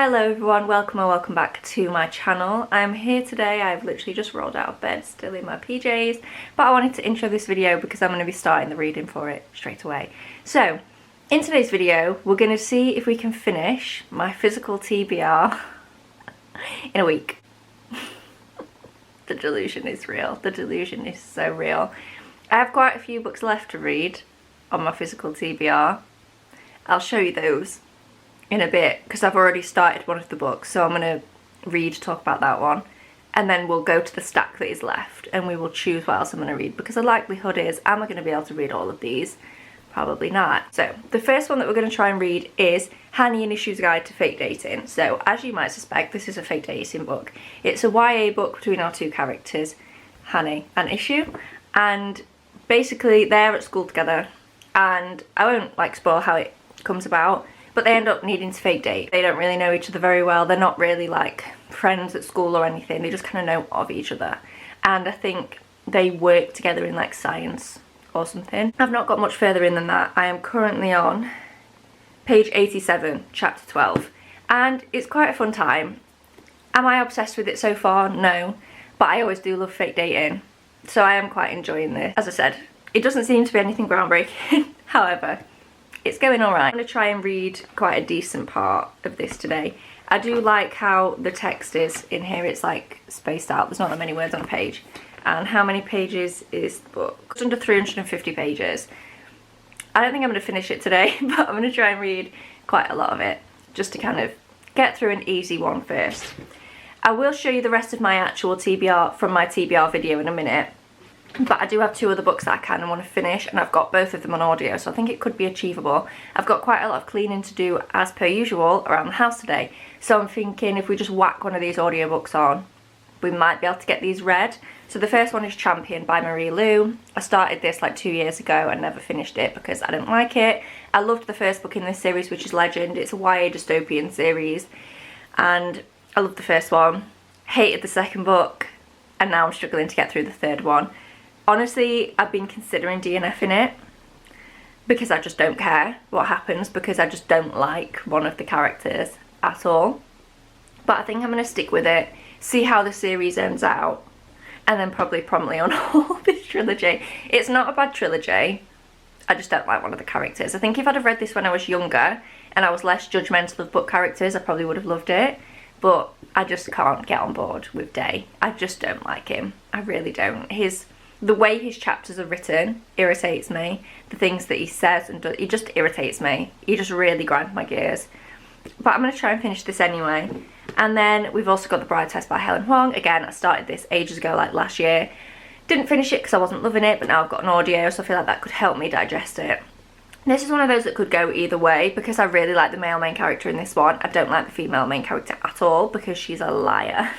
Hello everyone, welcome or welcome back to my channel. I'm here today. I've literally just rolled out of bed, still in my PJs, but I wanted to intro this video because I'm going to be starting the reading for it straight away. So, in today's video, we're going to see if we can finish my physical TBR in a week. The delusion is real. The delusion is so real. I have quite a few books left to read on my physical TBR. I'll show you those in a bit because I've already started one of the books, so I'm going to talk about that one, and then we'll go to the stack that is left and we will choose what else I'm going to read, because the likelihood is, am I going to be able to read all of these? Probably not. So the first one that we're going to try and read is Honey and Issue's Guide to Fake Dating. So as you might suspect, this is a fake dating book. It's a YA book between our two characters, Honey and Issue, and basically they're at school together, and I won't spoil how it comes about, but they end up needing to fake date. They don't really know each other very well. They're not really friends at school or anything. They just kind of know of each other. And I think they work together in science or something. I've not got much further in than that. I am currently on page 87, chapter 12. And it's quite a fun time. Am I obsessed with it so far? No. But I always do love fake dating. So I am quite enjoying this. As I said, it doesn't seem to be anything groundbreaking. However, it's going alright. I'm going to try and read quite a decent part of this today. I do like how the text is in here. It's spaced out. There's not that many words on a page. And how many pages is the book? It's under 350 pages. I don't think I'm going to finish it today, but I'm going to try and read quite a lot of it just to kind of get through an easy one first. I will show you the rest of my actual TBR from my TBR video in a minute. But I do have two other books that I kind of want to finish, and I've got both of them on audio, so I think it could be achievable. I've got quite a lot of cleaning to do as per usual around the house today, so I'm thinking if we just whack one of these audiobooks on, we might be able to get these read. So the first one is Champion by Marie Lu. I started this 2 years ago and never finished it because I didn't like it. I loved the first book in this series, which is Legend. It's a YA dystopian series, and I loved the first one. Hated the second book, and now I'm struggling to get through the third one. Honestly, I've been considering DNFing it because I just don't care what happens, because I just don't like one of the characters at all. But I think I'm going to stick with it, see how the series ends out, and then probably promptly unhaul this trilogy. It's not a bad trilogy, I just don't like one of the characters. I think if I'd have read this when I was younger and I was less judgmental of book characters, I probably would have loved it. But I just can't get on board with Day. I just don't like him. I really don't. The way his chapters are written irritates me. The things that he says and does, he just irritates me. He just really grinds my gears. But I'm going to try and finish this anyway. And then we've also got The Bride Test by Helen Huang. Again, I started this ages ago, last year. Didn't finish it because I wasn't loving it, but now I've got an audio, so I feel like that could help me digest it. This is one of those that could go either way, because I really like the male main character in this one. I don't like the female main character at all because she's a liar.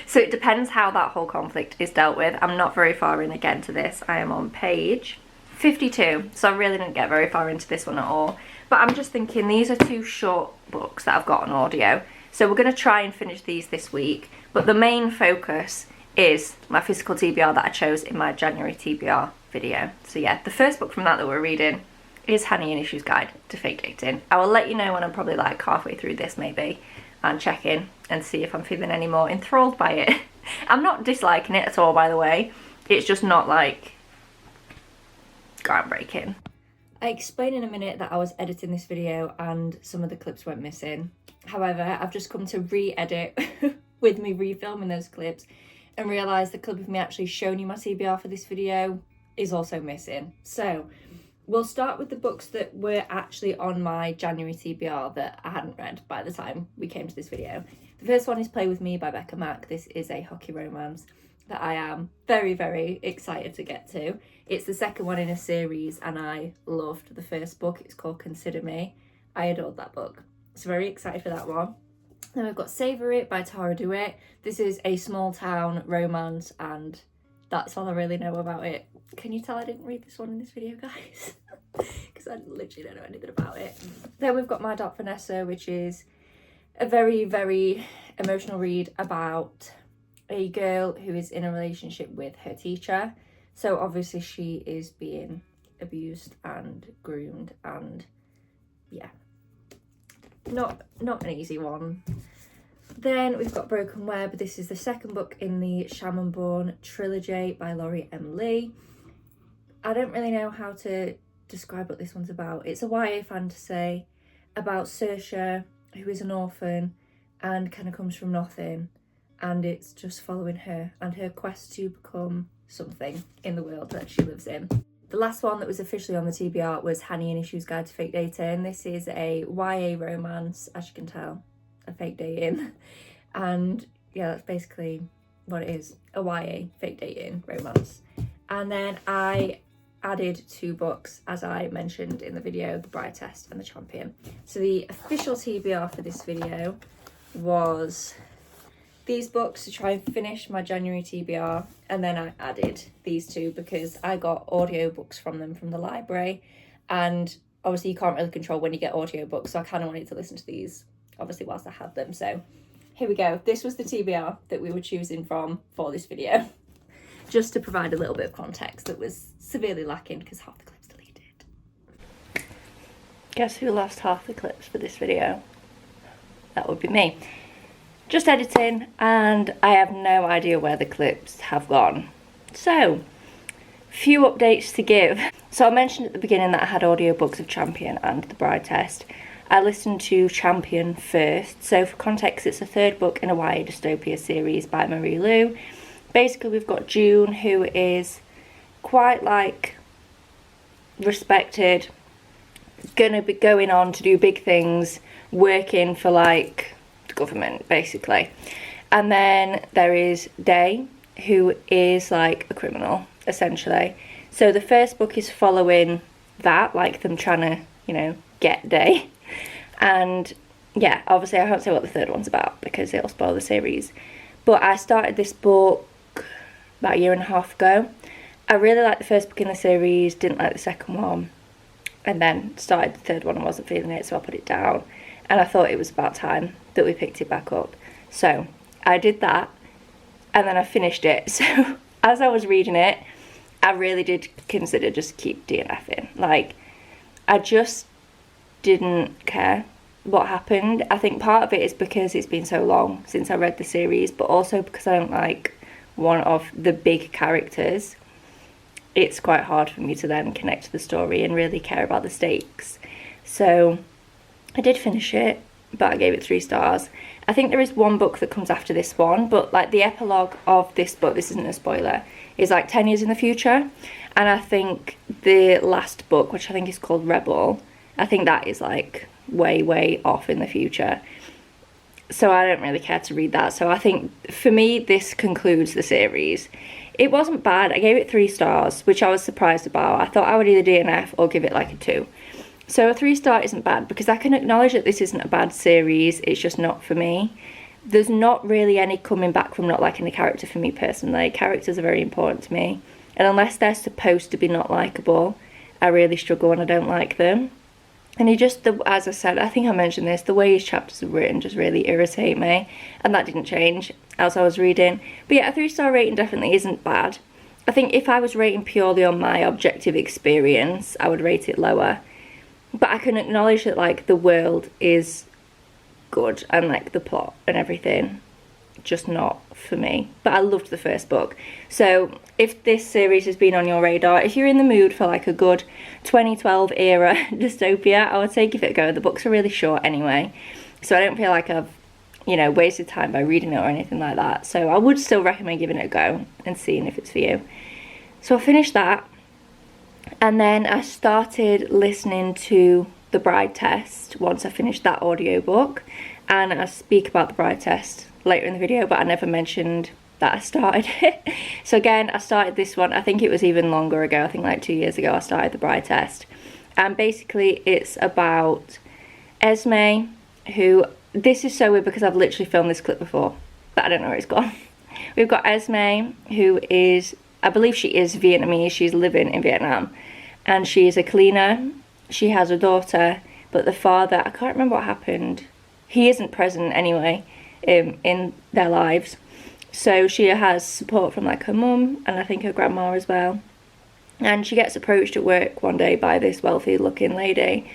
So it depends how that whole conflict is dealt with. I'm not very far in again to this. I am on page 52, so I really didn't get very far into this one at all. But I'm just thinking these are two short books that I've got on audio, so we're going to try and finish these this week. But the main focus is my physical TBR that I chose in my January TBR video. So yeah, the first book from that we're reading is Honey and Issue's Guide to Fake Dating. I will let you know when I'm probably halfway through this maybe, and check in and see if I'm feeling any more enthralled by it. I'm not disliking it at all, by the way. It's just not groundbreaking. I explain in a minute that I was editing this video and some of the clips went missing. However, I've just come to re-edit with me refilming those clips and realised the clip of me actually showing you my TBR for this video is also missing. So we'll start with the books that were actually on my January TBR that I hadn't read by the time we came to this video. The first one is Play With Me by Becca Mack. This is a hockey romance that I am very, very excited to get to. It's the second one in a series, and I loved the first book. It's called Consider Me. I adored that book. So very excited for that one. Then we've got Savour It by Tara DeWitt. This is a small town romance, and that's all I really know about it. Can you tell I didn't read this one in this video, guys? Because I literally don't know anything about it. Then we've got My Dark Vanessa, which is a very, very emotional read about a girl who is in a relationship with her teacher. So obviously she is being abused and groomed, and yeah, not an easy one. Then we've got Broken Web. This is the second book in the Shaman-Born trilogy by Laurie M. Lee. I don't really know how to describe what this one's about. It's a YA fantasy about Saoirse, who is an orphan and kind of comes from nothing, and it's just following her and her quest to become something in the world that she lives in. The last one that was officially on the TBR was Hanny and Issue's Guide to Fake Dating. This is a YA romance, as you can tell, a fake dating. And yeah, that's basically what it is, a YA fake dating romance. And then I added 2 books, as I mentioned in the video, The Bride Test and The Champion. So the official TBR for this video was these books to try and finish my January TBR, and then I added these 2 because I got audiobooks from them from the library, and obviously you can't really control when you get audiobooks, so I kind of wanted to listen to these obviously whilst I had them. So here we go. This was the TBR that we were choosing from for this video, just to provide a little bit of context that was severely lacking because half the clips deleted. Guess who lost half the clips for this video? That would be me. Just editing, and I have no idea where the clips have gone. So, few updates to give. So I mentioned at the beginning that I had audiobooks of Champion and The Bride Test. I listened to Champion first. So for context, it's the 3rd book in a YA dystopia series by Marie Lu. Basically, we've got June, who is quite like respected, gonna be going on to do big things, working for like the government basically. And then there is Day, who is like a criminal essentially. So the first book is following that, like them trying to, you know, get Day. And yeah, obviously I can't say what the 3rd one's about because it'll spoil the series. But I started this book about a year and a half ago. I really liked the first book in the series, didn't like the second one, and then started the 3rd one and wasn't feeling it, so I put it down. And I thought it was about time that we picked it back up. So I did that, and then I finished it. So as I was reading it, I really did consider just keep DNFing. Like, I just didn't care what happened. I think part of it is because it's been so long since I read the series, but also because I don't like one of the big characters. It's quite hard for me to then connect to the story and really care about the stakes. So I did finish it, but I gave it 3 stars. I think there is one book that comes after this one, but like the epilogue of this book, this isn't a spoiler, is like 10 years in the future. And I think the last book, which I think is called Rebel, I think that is like way off in the future. So I don't really care to read that. So I think for me, this concludes the series. It wasn't bad. I gave it 3 stars, which I was surprised about. I thought I would either DNF or give it like a 2. So a 3-star isn't bad because I can acknowledge that this isn't a bad series. It's just not for me. There's not really any coming back from not liking the character for me personally. Characters are very important to me. And unless they're supposed to be not likeable, I really struggle when I don't like them. And he just, as I said, I think I mentioned this, the way his chapters are written just really irritate me. And that didn't change as I was reading. But yeah, a 3-star rating definitely isn't bad. I think if I was rating purely on my objective experience, I would rate it lower. But I can acknowledge that, like, the world is good and, like, the plot and everything, just not for me. But I loved the first book. So if this series has been on your radar, if you're in the mood for, like, a good 2012 era dystopia, I would say give it a go. The books are really short anyway, so I don't feel like I've, you know, wasted time by reading it or anything like that. So I would still recommend giving it a go and seeing if it's for you. So I finished that. And then I started listening to The Bride Test once I finished that audiobook. And I speak about The Bride Test later in the video, but I never mentioned that I started it. So again, I started this one, I think it was even longer ago, I think like 2 years ago I started The Bride Test. And basically it's about Esme, who, this is so weird because I've literally filmed this clip before, but I don't know where it's gone. We've got Esme, who is, I believe she is Vietnamese, she's living in Vietnam, and she is a cleaner. She has a daughter, but the father, I can't remember what happened. He isn't present anyway in their lives. So she has support from like her mum and I think her grandma as well. And she gets approached at work one day by this wealthy looking lady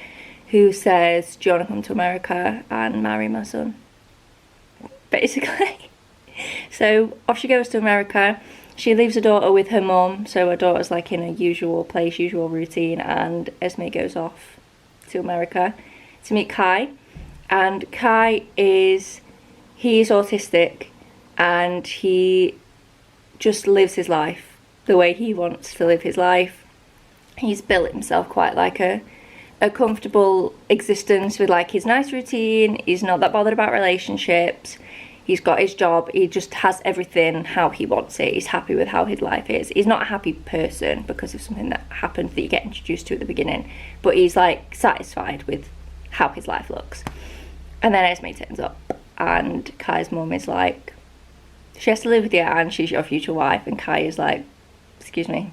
who says, do you want to come to America and marry my son? Basically. So off she goes to America. She leaves her daughter with her mum, so her daughter's like in a usual place, usual routine, and Esme goes off to America to meet Kai. And Kai he's autistic, and he just lives his life the way he wants to live his life. He's built himself quite like a comfortable existence with like his nice routine. He's not that bothered about relationships. He's got his job. He just has everything how he wants it. He's happy with how his life is. He's not a happy person because of something that happened that you get introduced to at the beginning, but he's like satisfied with how his life looks. And then Esme turns up, and Kai's mum is like, she has to live with you and she's your future wife, and Kai is like, excuse me,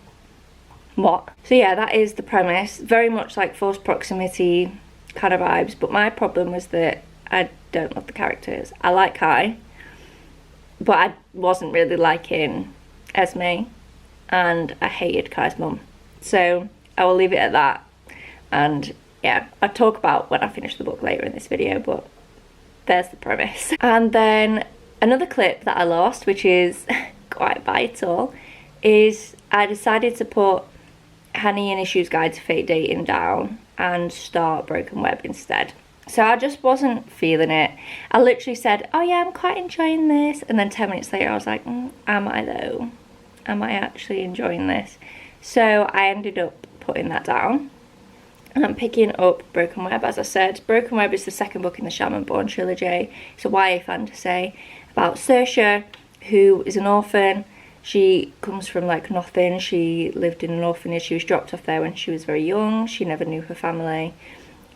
what? So yeah, that is the premise. Very much like forced proximity kind of vibes, but my problem was that I don't love the characters. I like Kai, but I wasn't really liking Esme, and I hated Kai's mum. So I will leave it at that, and yeah, I'll talk about when I finish the book later in this video, but there's the premise. And then another clip that I lost, which is quite vital, is I decided to put Honey and Issues Guide to Fake Dating down and start Broken Web instead. So I just wasn't feeling it. I literally said, oh yeah, I'm quite enjoying this, and then 10 minutes later I was like, am I though? Am I actually enjoying this? So I ended up putting that down, and I'm picking up Broken Web. As I said, Broken Web is the second book in the Shaman Born trilogy. It's a YA fantasy about Saoirse, who is an orphan. She comes from like nothing. She lived in an orphanage. She was dropped off there when she was very young. She never knew her family,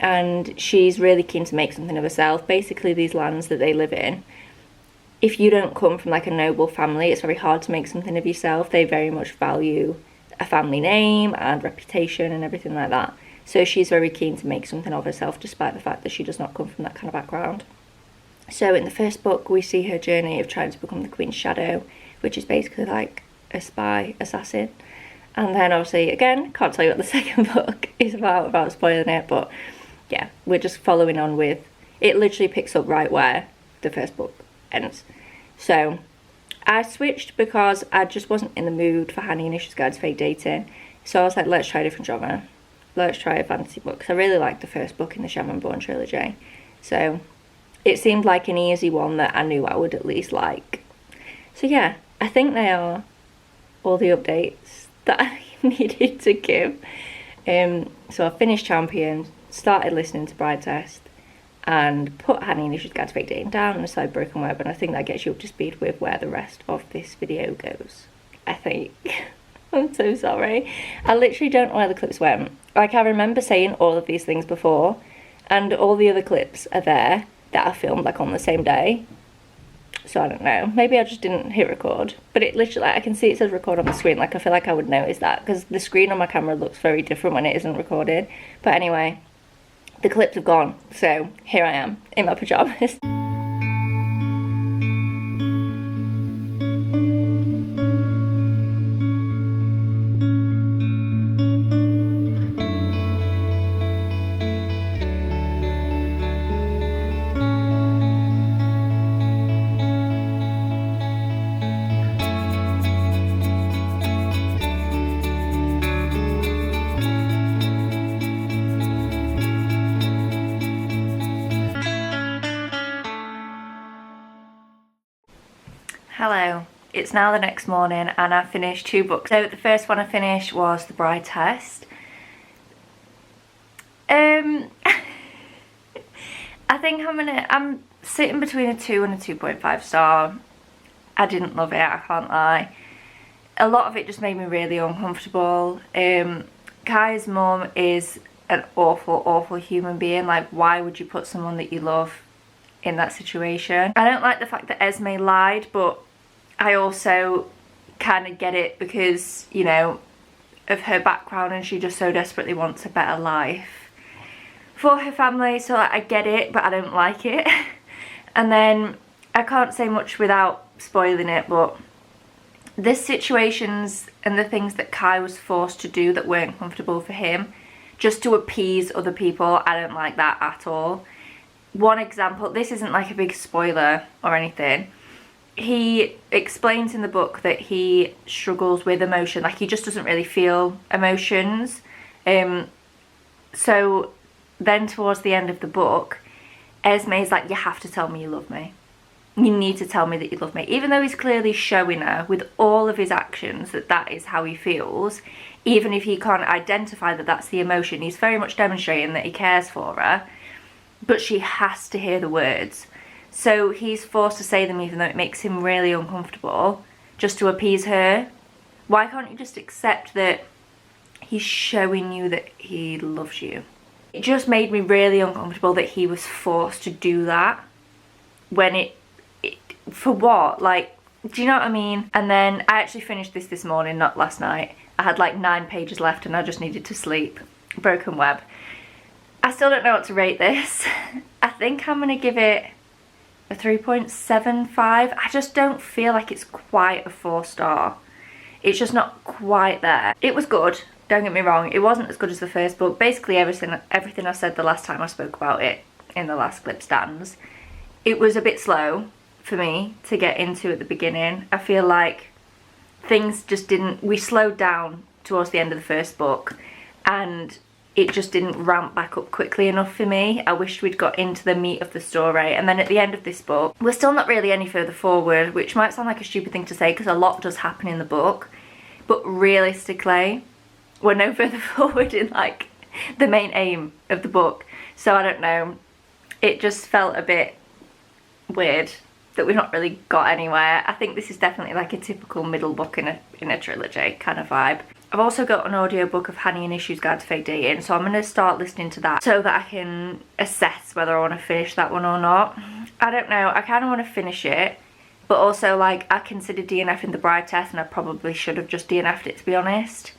and she's really keen to make something of herself. Basically, these lands that they live in, if you don't come from like a noble family, it's very hard to make something of yourself. They very much value a family name and reputation and everything like that. So she's very keen to make something of herself, despite the fact that she does not come from that kind of background. So in the first book, we see her journey of trying to become the Queen's Shadow, which is basically like a spy assassin. And then obviously, again, can't tell you what the second book is about without spoiling it, but yeah, we're just following on with, it literally picks up right where the first book ends. So I switched because I just wasn't in the mood for Honey and Issues Guide to Fake Dating. So I was like, let's try a different genre. Let's try a fantasy book, because I really liked the first book in the Shaman Born trilogy. So it seemed like an easy one that I knew I would at least like. So yeah, I think they are all the updates that I needed to give. So I finished Champion, started listening to Bride Test, and put Honey and Issues Guide to Fake Dating down on the side Broken Web, and I think that gets you up to speed with where the rest of this video goes, I think. I'm so sorry. I literally don't know where the clips went. Like, I remember saying all of these things before, and all the other clips are there that I filmed like on the same day. So I don't know, maybe I just didn't hit record, but it literally, like, I can see it says record on the screen. Like, I feel like I would notice that because the screen on my camera looks very different when it isn't recorded. But anyway, the clips have gone, so here I am in my pajamas. Hello, it's now the next morning and I finished 2 books. So the first one I finished was The Bride Test. I think I'm sitting between a 2 and a 2.5 star. I didn't love it, I can't lie. A lot of it just made me really uncomfortable. Kai's mum is an awful human being. Like, why would you put someone that you love in that situation? I don't like the fact that Esme lied, but I also kind of get it because, you know, of her background, and she just so desperately wants a better life for her family. So like, I get it, but I don't like it. And then I can't say much without spoiling it, but the situations and the things that Kai was forced to do that weren't comfortable for him just to appease other people. I don't like that at all. One example, this isn't like a big spoiler or anything. He explains in the book that he struggles with emotion, like he just doesn't really feel emotions. So then towards the end of the book, Esme's like, you have to tell me you love me. You need to tell me that you love me. Even though he's clearly showing her with all of his actions that that is how he feels, even if he can't identify that that's the emotion, he's very much demonstrating that he cares for her. But she has to hear the words. So he's forced to say them even though it makes him really uncomfortable, just to appease her. Why can't you just accept that he's showing you that he loves you? It just made me really uncomfortable that he was forced to do that. When it for what? Like, do you know what I mean? And then I actually finished this morning, not last night. I had like 9 pages left and I just needed to sleep. Broken web. I still don't know what to rate this. I think I'm going to give it a 3.75. I just don't feel like it's quite a 4-star. It's just not quite there. It was good, don't get me wrong. It wasn't as good as the first book. Basically everything I said the last time I spoke about it in the last clip stands. It was a bit slow for me to get into at the beginning. I feel like things just didn't, we slowed down towards the end of the first book and it just didn't ramp back up quickly enough for me. I wished we'd got into the meat of the story. And then at the end of this book, we're still not really any further forward, which might sound like a stupid thing to say because a lot does happen in the book. But realistically, we're no further forward in like the main aim of the book. So I don't know. It just felt a bit weird that we've not really got anywhere. I think this is definitely like a typical middle book in a trilogy kind of vibe. I've also got an audiobook of Honey and Issue's Guide to Fake Dating, so I'm going to start listening to that so that I can assess whether I want to finish that one or not. I don't know, I kind of want to finish it, but also like I considered DNFing the bride test and I probably should have just DNF'd it, to be honest.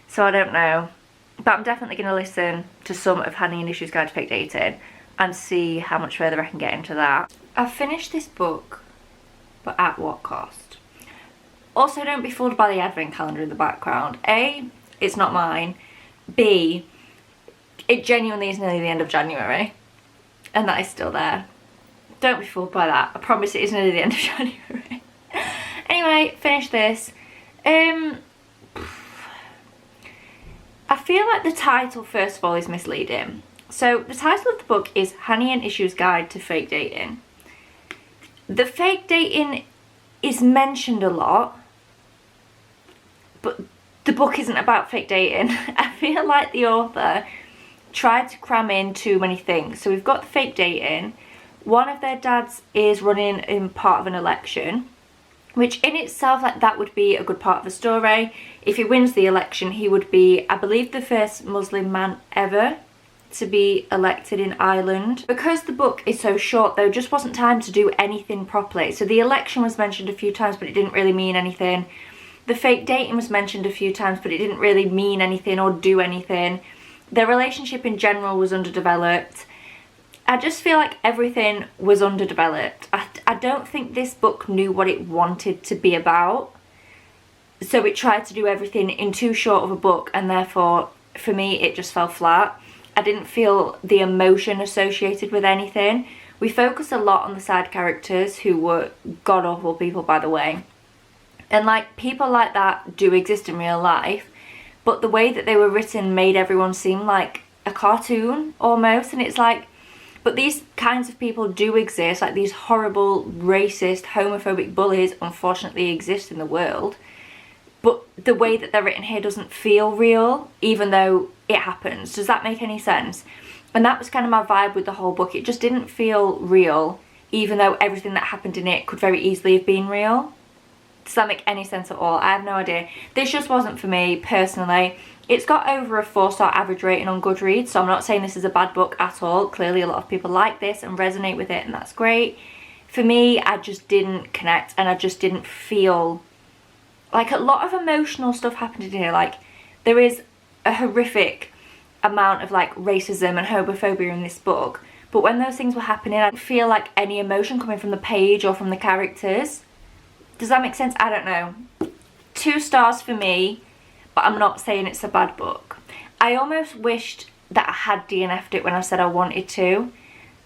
So I don't know, but I'm definitely going to listen to some of Honey and Issue's Guide to Fake Dating and see how much further I can get into that. I've finished this book, but at what cost? Also, don't be fooled by the advent calendar in the background. A, it's not mine. B, it genuinely is nearly the end of January. And that is still there. Don't be fooled by that. I promise it is nearly the end of January. Anyway, finish this. I feel like the title, first of all, is misleading. So, the title of the book is Honey and Issue's Guide to Fake Dating. The fake dating is mentioned a lot, but the book isn't about fake dating. I feel like the author tried to cram in too many things. So we've got the fake dating. One of their dads is running in part of an election, which in itself, like, that would be a good part of the story. If he wins the election, he would be, I believe, the first Muslim man ever to be elected in Ireland. Because the book is so short, there just wasn't time to do anything properly. So the election was mentioned a few times, but it didn't really mean anything. The fake dating was mentioned a few times, but it didn't really mean anything or do anything. Their relationship in general was underdeveloped. I just feel like everything was underdeveloped. I don't think this book knew what it wanted to be about. So it tried to do everything in too short of a book, and therefore, for me, it just fell flat. I didn't feel the emotion associated with anything. We focused a lot on the side characters, who were god-awful people, by the way. And like, people like that do exist in real life, but the way that they were written made everyone seem like a cartoon almost. And it's like, but these kinds of people do exist. Like, these horrible, racist, homophobic bullies unfortunately exist in the world. But the way that they're written here doesn't feel real, even though it happens. Does that make any sense? And that was kind of my vibe with the whole book. It just didn't feel real, even though everything that happened in it could very easily have been real. Does that make any sense at all? I have no idea. This just wasn't for me, personally. It's got over a 4-star average rating on Goodreads, so I'm not saying this is a bad book at all. Clearly a lot of people like this and resonate with it, and that's great. For me, I just didn't connect, and I just didn't feel... Like, a lot of emotional stuff happened in here. Like, there is a horrific amount of, like, racism and homophobia in this book. But when those things were happening, I didn't feel like any emotion coming from the page or from the characters. Does that make sense? I don't know. 2 stars for me, but I'm not saying it's a bad book. I almost wished that I had DNF'd it when I said I wanted to,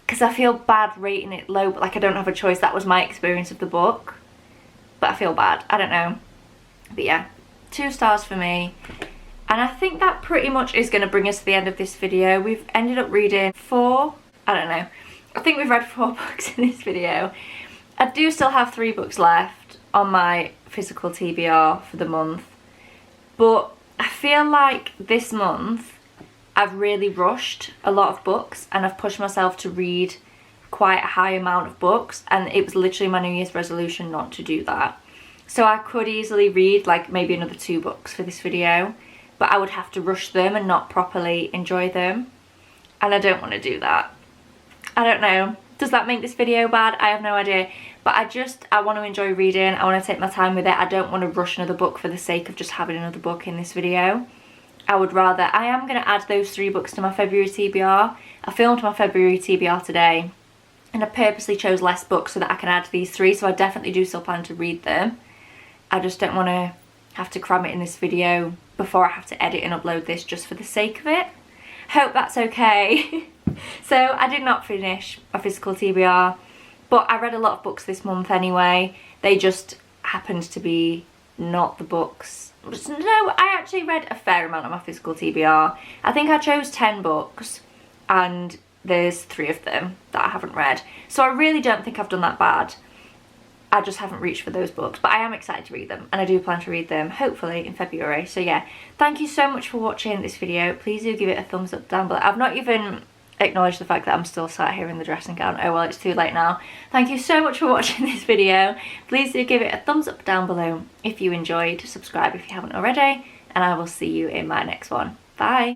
because I feel bad rating it low, but like I don't have a choice. That was my experience of the book, but I feel bad. I don't know. But yeah, 2 stars for me. And I think that pretty much is going to bring us to the end of this video. We've ended up reading 4, I don't know. I think we've read 4 books in this video. I do still have 3 books left on my physical TBR for the month. But I feel like this month I've really rushed a lot of books, and I've pushed myself to read quite a high amount of books, and it was literally my New Year's resolution not to do that. So I could easily read like maybe another 2 books for this video, but I would have to rush them and not properly enjoy them, and I don't want to do that. I don't know. Does that make this video bad? I have no idea. But I want to enjoy reading. I want to take my time with it. I don't want to rush another book for the sake of just having another book in this video. I would rather, I am going to add those 3 books to my February TBR. I filmed my February TBR today, and I purposely chose less books so that I can add these 3, so I definitely do still plan to read them. I just don't want to have to cram it in this video before I have to edit and upload this just for the sake of it. Hope that's okay. So I did not finish my physical TBR, but I read a lot of books this month anyway. They just happened to be not the books. No, I actually read a fair amount of my physical TBR. I think I chose 10 books and there's 3 of them that I haven't read. So I really don't think I've done that bad. I just haven't reached for those books, but I am excited to read them, and I do plan to read them hopefully in February. So yeah, thank you so much for watching this video. Please do give it a thumbs up down below. I've not even acknowledged the fact that I'm still sat here in the dressing gown. Oh well, it's too late now. Thank you so much for watching this video. Please do give it a thumbs up down below if you enjoyed. Subscribe if you haven't already, and I will see you in my next one. Bye.